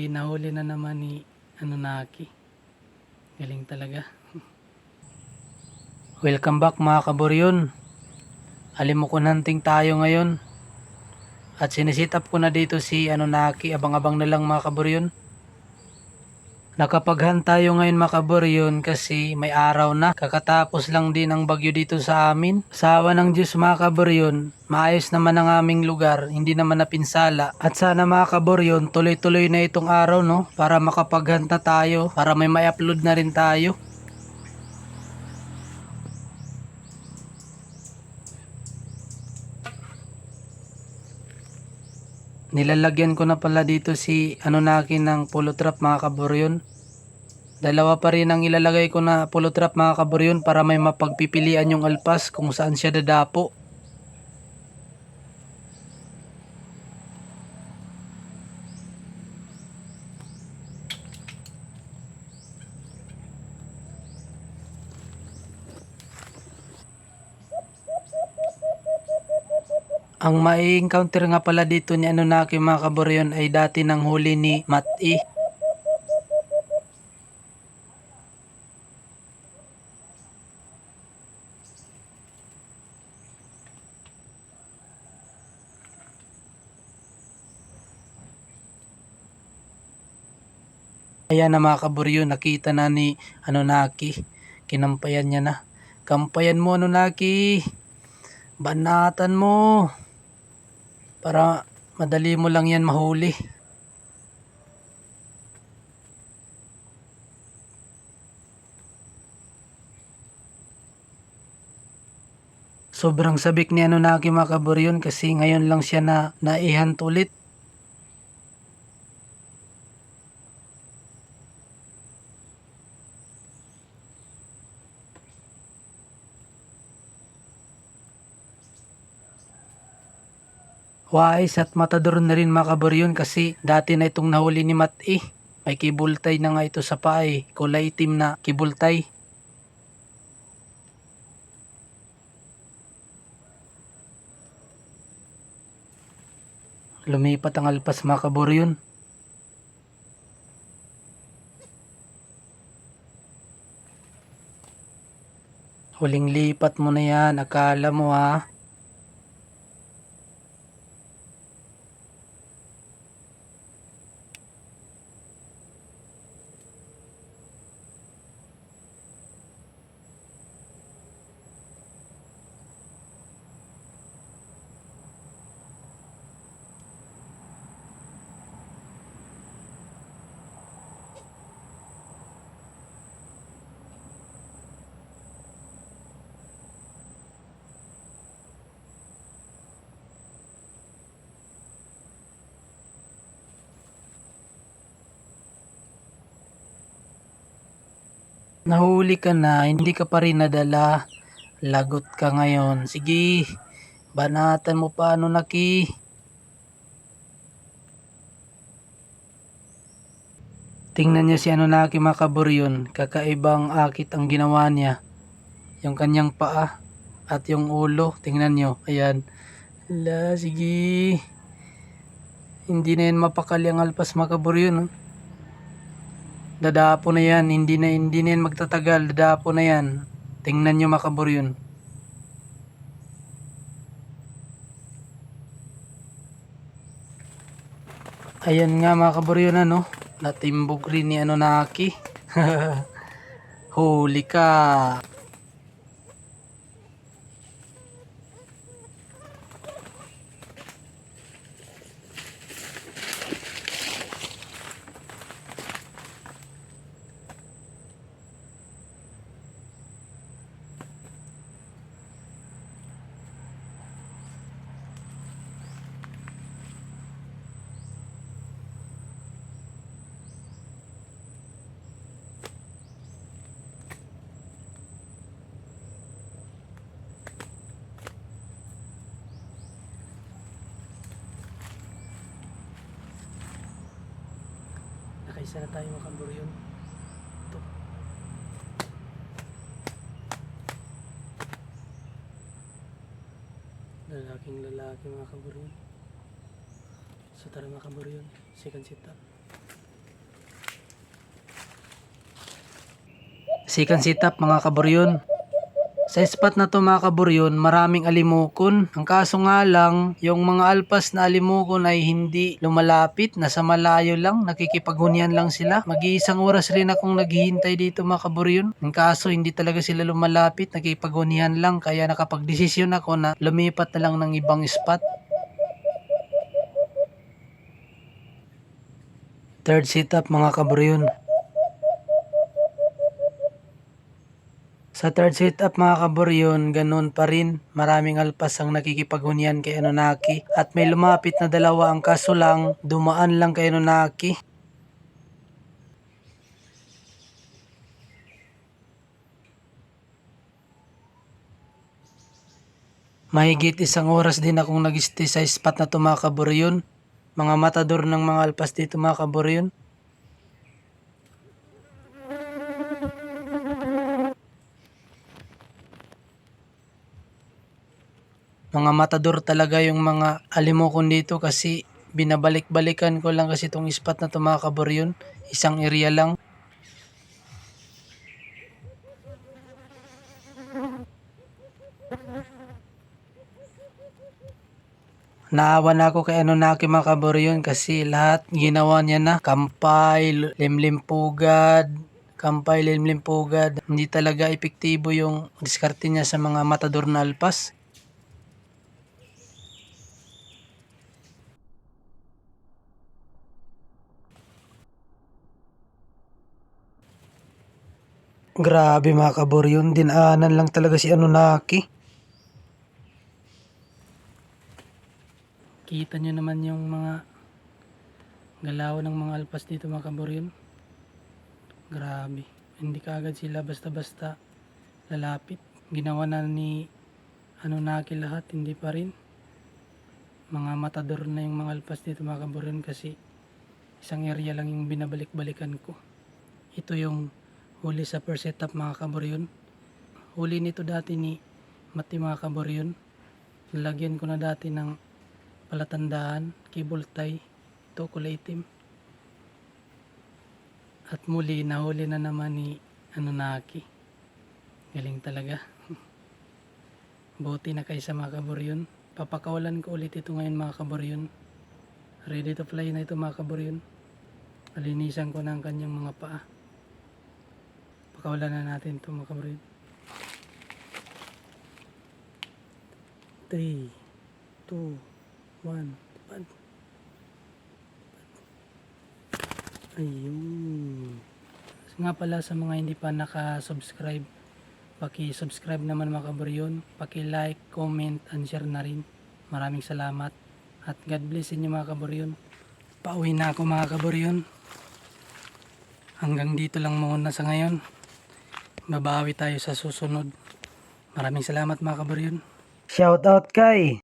nahuli na naman ni Anunnaki. Galing talaga. Welcome back mga kaburyon. Alimokon hunting tayo ngayon. At sinisit up ko na dito si Anunnaki. Abang-abang na lang mga kaburyon. Nakapaghan tayo ngayon mga kaburyon kasi may araw na. Kakatapos lang din ang bagyo dito sa amin. Sa awa ng Diyos mga kaburyon, maayos naman ang aming lugar, hindi naman napinsala. At sana mga kaburyon, tuloy-tuloy na itong araw no, para makapaghanta tayo, para may upload na rin tayo. Nilalagyan ko na pala dito si Anunnaki ng pulo trap mga kaburyon. Dalawa pa rin ang ilalagay ko na pulo trap mga kaburyon para may mapagpipilian yung alpas kung saan siya dadapo. Ang mai-encounter nga pala dito ni Anunnaki mga kaburyon ay dati ng huli ni Mat-i. Ayan na mga kaburyon, nakita na ni Anunnaki. Kinampayan niya na. Kampayan mo Anunnaki. Banatan mo. Para madali mo lang yan mahuli. Sobrang sabik ni Anunnaki mga kaburyon kasi ngayon lang siya na naihunt ulit. Wais at matador na rin mga kaburyon kasi dati na itong nahuli ni Mat-i. May kibultay na nga ito sa paa eh. Kulay itim na kibultay. Lumipat ang alpas mga kaburyon. Huling lipat mo na yan. Akala mo ha. Nahuli ka na, hindi ka pa rin nadala. Lagot ka ngayon. Sige, banatan mo pa Anunnaki. Tingnan niyo si Anunnaki mga kaburyon. Kakaibang akit ang ginawa niya. Yung kanyang paa at yung ulo. Tingnan niyo. Ayan. Hala, sige. Hindi na yan mapakali ang alpas mga kaburyon. Dadapo na yan, hindi na yan magtatagal, dadapo na yan. Tingnan nyo mga kaburyon. Ayan nga mga kaburyon ano, natimbog rin ni Anunnaki. Huli ka. Nakaisa na tayo mga kaburyon. Ito. Lalaking mga kaburyon. So tara mga kaburyon, second sit up. Second setup mga kaburyon. Sa spot na to mga kaburyon, maraming alimukon. Ang kaso nga lang, yung mga alpas na alimukon ay hindi lumalapit, nasa malayo lang, nakikipaghunyan lang sila. Mag-iisang oras rin akong naghihintay dito mga kaburyon. Ang kaso hindi talaga sila lumalapit, nakikipaghunyan lang, kaya nakapagdesisyon ako na lumipat na lang ng ibang spot. Third setup mga kaburyon. Sa third setup mga kaburyon, ganun pa rin. Maraming alpas ang nakikipaghunyan kay Anunnaki. At may lumapit na dalawa, ang kaso lang, dumaan lang kay Anunnaki. Mahigit isang oras din akong nag-stay sa spot na to mga kaburyon. Mga matador ng mga alpas dito mga kaburyon. Mga matador talaga yung mga alimokon dito kasi binabalik-balikan ko lang kasi itong spot na to mga kaburyon. Isang area lang. Naawa na ako kay Anunnaki mga kaburyon kasi lahat ginawa niya na. Kampay, limlimpugad, Hindi talaga epektibo yung diskarte niya sa mga matador na alpas. Grabe mga kaburyon, dinaanan lang talaga si Anunnaki. Kita nyo naman yung mga galaw ng mga alpas dito mga kaburyon. Grabe, hindi kaagad sila basta-basta lalapit. Ginawa na ni Anunnaki lahat, hindi pa rin. Mga matador na yung mga alpas dito mga kaburyon kasi isang area lang yung binabalik-balikan ko. Ito yung huli sa first setup mga kaburyon. Huli nito dati ni Mati mga kaburyon. Nilagyan ko na dati ng palatandaan, cable tie. Ito kulay itim. At muli nahuli na naman ni Anunnaki. Galing talaga. Buti na kaysa mga kaburyon. Papakawalan ko ulit ito ngayon mga kaburyon. Ready to fly na ito mga kaburyon. Nalinisan ko na ang kanyang mga paa. Pakawalan na natin ito mga kaburyon. 3, 2, 1, pad. Ayun. Nga pala sa mga hindi pa naka-subscribe, paki-subscribe naman mga kaburyon, paki-like, comment, and share na rin. Maraming salamat at God bless inyo mga kaburyon. Pauwi na ako mga kaburyon. Hanggang dito lang muna sa ngayon. Babawi tayo sa susunod. Maraming salamat mga kaburyon. Shout out kay